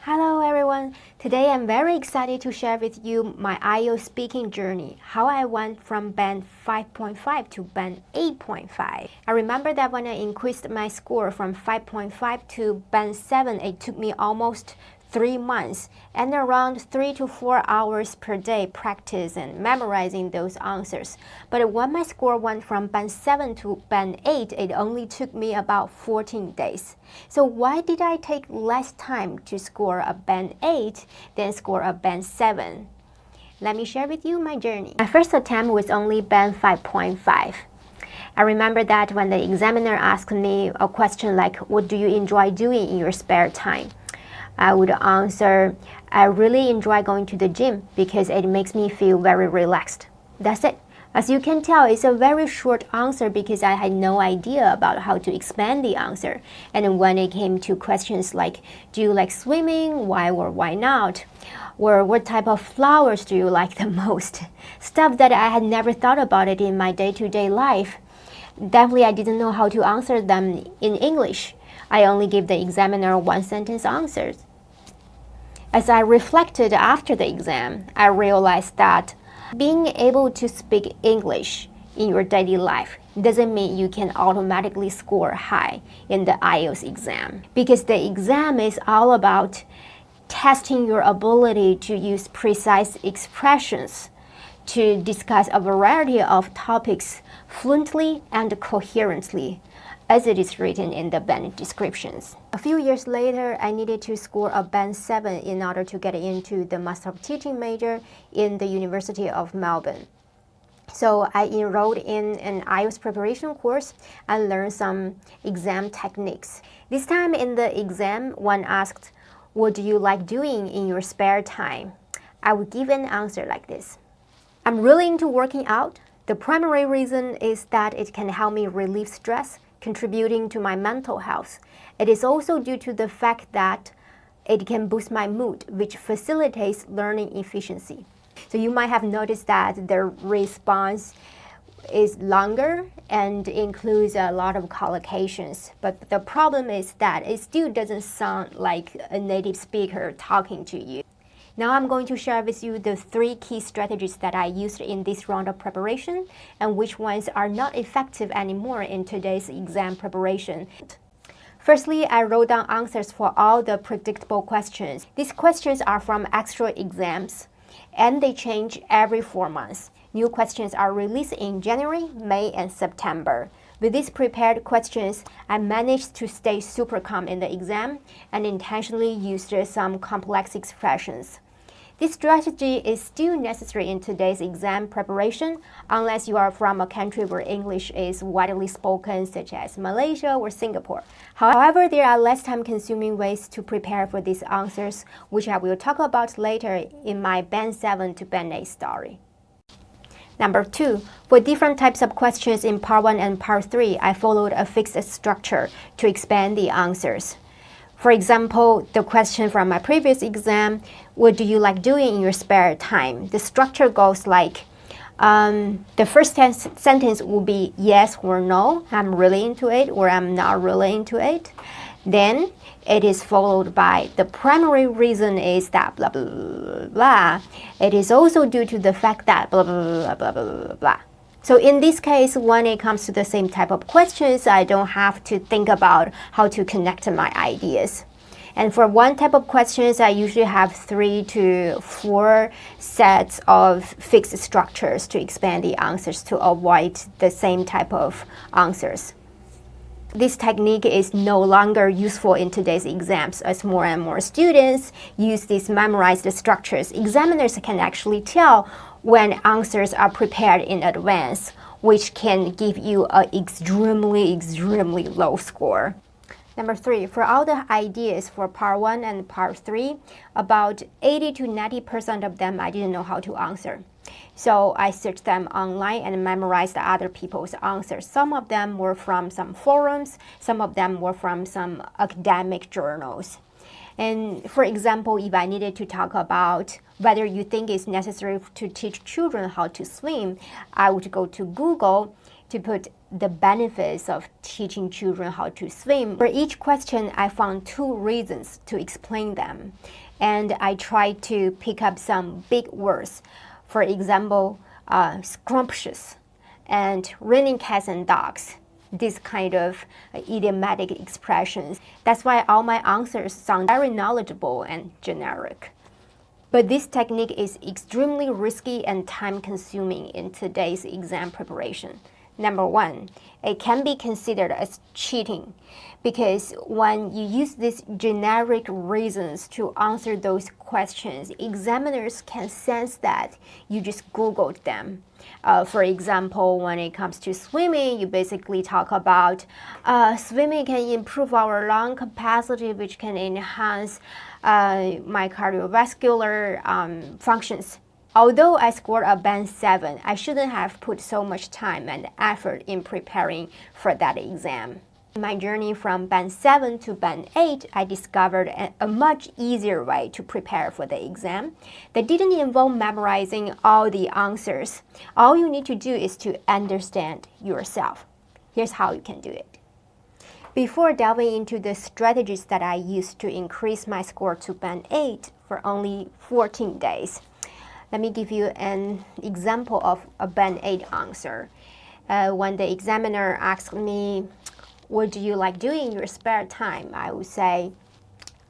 Hello everyone! Today I'm very excited to share with you my IELTS speaking journey, how I went from band 5.5 to band 8.5. I remember that when I increased my score from 5.5 to band 7, it took me almost 3 months and around 3 to 4 hours per day practice and memorizing those answers. But when my score went from band 7 to band 8, it only took me about 14 days. So why did I take less time to score a band 8 than score a band 7? Let me share with you my journey. My first attempt was only band 5.5. I remember that when the examiner asked me a question like, what do you enjoy doing in your spare time? I would answer, I really enjoy going to the gym because it makes me feel very relaxed. That's it. As you can tell, it's a very short answer because I had no idea about how to expand the answer. And when it came to questions like, do you like swimming? Why or why not? Or what type of flowers do you like the most? Stuff that I had never thought about it in my day-to-day life. Definitely, I didn't know how to answer them in English. I only gave the examiner one-sentence answers. As I reflected after the exam, I realized that being able to speak English in your daily life doesn't mean you can automatically score high in the IELTS exam. Because the exam is all about testing your ability to use precise expressions to discuss a variety of topics fluently and coherently, as it is written in the band descriptions. A few years later, I needed to score a band 7 in order to get into the Master of Teaching major in the University of Melbourne. So I enrolled in an IELTS preparation course and learned some exam techniques. This time in the exam, one asked, what do you like doing in your spare time? I would give an answer like this. I'm really into working out. The primary reason is that it can help me relieve stress, contributing to my mental health. It is also due to the fact that it can boost my mood, which facilitates learning efficiency. So you might have noticed that the response is longer and includes a lot of collocations. But the problem is that it still doesn't sound like a native speaker talking to you. Now I'm going to share with you the 3 key strategies that I used in this round of preparation and which ones are not effective anymore in today's exam preparation. Firstly, I wrote down answers for all the predictable questions. These questions are from extra exams and they change every 4 months. New questions are released in January, May, and September. With these prepared questions, I managed to stay super calm in the exam and intentionally used some complex expressions. This strategy is still necessary in today's exam preparation unless you are from a country where English is widely spoken, such as Malaysia or Singapore. However, there are less time-consuming ways to prepare for these answers, which I will talk about later in my Band 7 to Band 8 story. Number 2, for different types of questions in Part 1 and Part 3, I followed a fixed structure to expand the answers. For example, the question from my previous exam, what do you like doing in your spare time? The structure goes like, the first sentence will be yes or no, I'm really into it, or I'm not really into it. Then it is followed by the primary reason is that blah, blah, blah, blah. It is also due to the fact that blah, blah, blah, blah, blah, blah. So in this case, when it comes to the same type of questions, I don't have to think about how to connect my ideas. And for one type of questions, I usually have 3 to 4 sets of fixed structures to expand the answers to avoid the same type of answers. This technique is no longer useful in today's exams as more and more students use these memorized structures. Examiners can actually tell when answers are prepared in advance, which can give you an extremely low score. Number 3, for all the ideas for Part 1 and Part 3, about 80 to 90% of them I didn't know how to answer. So I searched them online and memorized other people's answers. Some of them were from some forums, some of them were from some academic journals. And for example, if I needed to talk about whether you think it's necessary to teach children how to swim, I would go to Google to put the benefits of teaching children how to swim. For each question, I found 2 reasons to explain them. And I tried to pick up some big words. For example, scrumptious and raining cats and dogs. This kind of idiomatic expressions. That's why all my answers sound very knowledgeable and generic. But this technique is extremely risky and time-consuming in today's exam preparation. Number 1, it can be considered as cheating because when you use these generic reasons to answer those questions, examiners can sense that you just Googled them. For example, when it comes to swimming, you basically talk about swimming can improve our lung capacity, which can enhance my cardiovascular functions. Although I scored a band 7, I shouldn't have put so much time and effort in preparing for that exam. In my journey from band 7 to band 8, I discovered a much easier way to prepare for the exam that didn't involve memorizing all the answers. All you need to do is to understand yourself. Here's how you can do it. Before delving into the strategies that I used to increase my score to band 8 for only 14 days, let me give you an example of a band 8 answer. When the examiner asked me, what do you like doing in your spare time? I would say,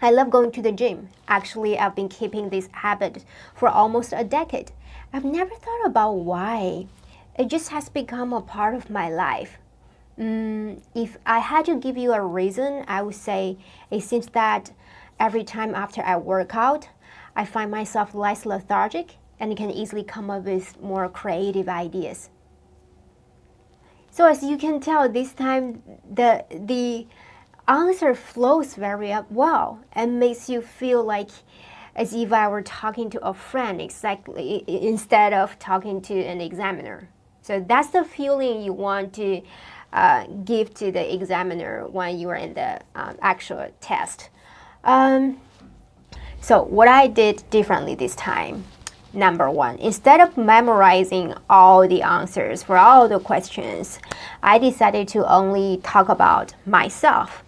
I love going to the gym. Actually, I've been keeping this habit for almost a decade. I've never thought about why. It just has become a part of my life. If I had to give you a reason, I would say it seems that every time after I work out, I find myself less lethargic and can easily come up with more creative ideas. So as you can tell, this time the answer flows very well and makes you feel like as if I were talking to a friend exactly instead of talking to an examiner. So that's the feeling you want to give to the examiner when you are in the actual test. So what I did differently this time. Number 1, instead of memorizing all the answers for all the questions, I decided to only talk about myself.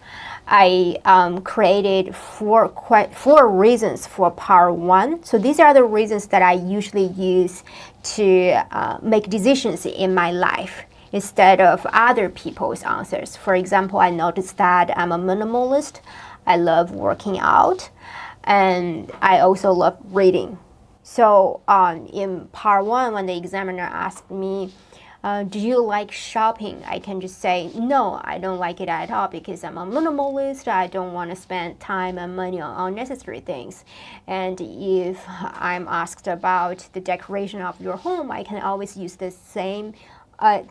I created four reasons for part 1. So these are the reasons that I usually use to make decisions in my life instead of other people's answers. For example, I noticed that I'm a minimalist. I love working out, and I also love reading. So in part 1, when the examiner asked me, do you like shopping? I can just say, no, I don't like it at all because I'm a minimalist. I don't want to spend time and money on unnecessary things. And if I'm asked about the decoration of your home, I can always use the same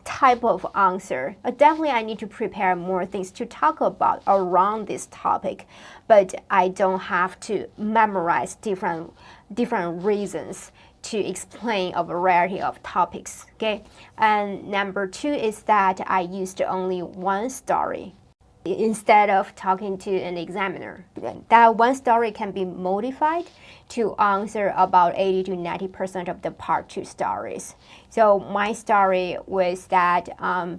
type of answer. Definitely I need to prepare more things to talk about around this topic, but I don't have to memorize different reasons to explain a variety of topics. Okay, and number 2 is that I used only one story instead of talking to an examiner. That one story can be modified to answer about 80 to 90% of the part 2 stories. So my story was that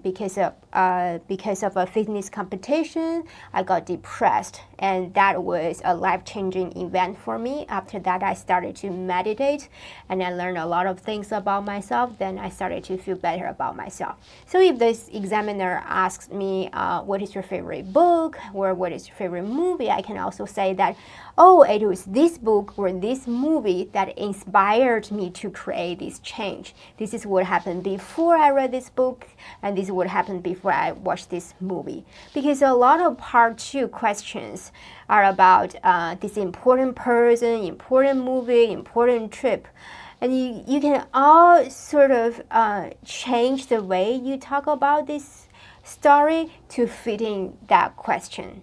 because of a fitness competition, I got depressed, and that was a life-changing event for me. After that, I started to meditate, and I learned a lot of things about myself. Then I started to feel better about myself. So if this examiner asks me, what is your favorite book, or what is your favorite movie, I can also say that, oh, it was this book or this movie that inspired me to create this change. This is what happened before I read this book, and this is what happened before I watched this movie. Because a lot of part 2 questions are about this important person, important movie, important trip. And you can all sort of change the way you talk about this story to fit in that question.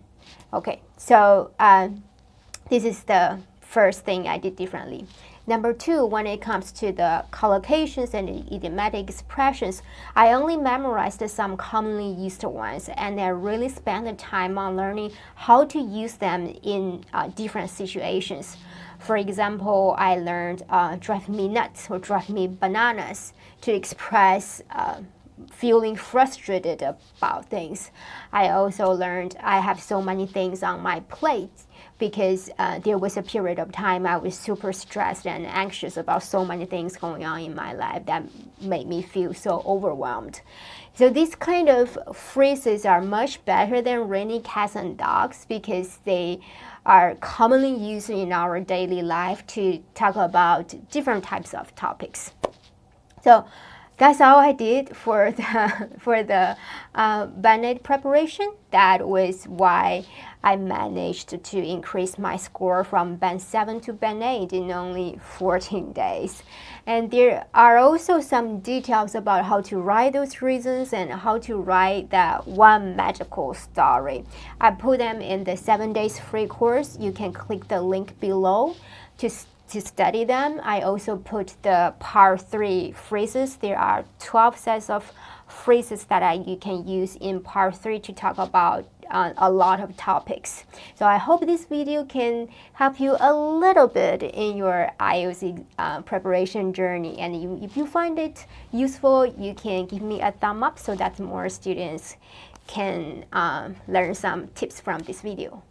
Okay, so this is the first thing I did differently. Number 2, when it comes to the collocations and the idiomatic expressions, I only memorized some commonly used ones, and I really spent the time on learning how to use them in different situations. For example, I learned drive me nuts or drive me bananas to express feeling frustrated about things. I also learned I have so many things on my plate because there was a period of time I was super stressed and anxious about so many things going on in my life that made me feel so overwhelmed. So these kind of phrases are much better than raining cats and dogs because they are commonly used in our daily life to talk about different types of topics. So that's all I did for the Band 8 preparation. That was why I managed to increase my score from Band 7 to Band 8 in only 14 days. And there are also some details about how to write those reasons and how to write that one magical story. I put them in the 7 days free course. You can click the link below to study them. I also put the part 3 phrases. There are 12 sets of phrases that you can use in part 3 to talk about a lot of topics. So I hope this video can help you a little bit in your IELTS preparation journey. And if you find it useful, you can give me a thumb up so that more students can learn some tips from this video.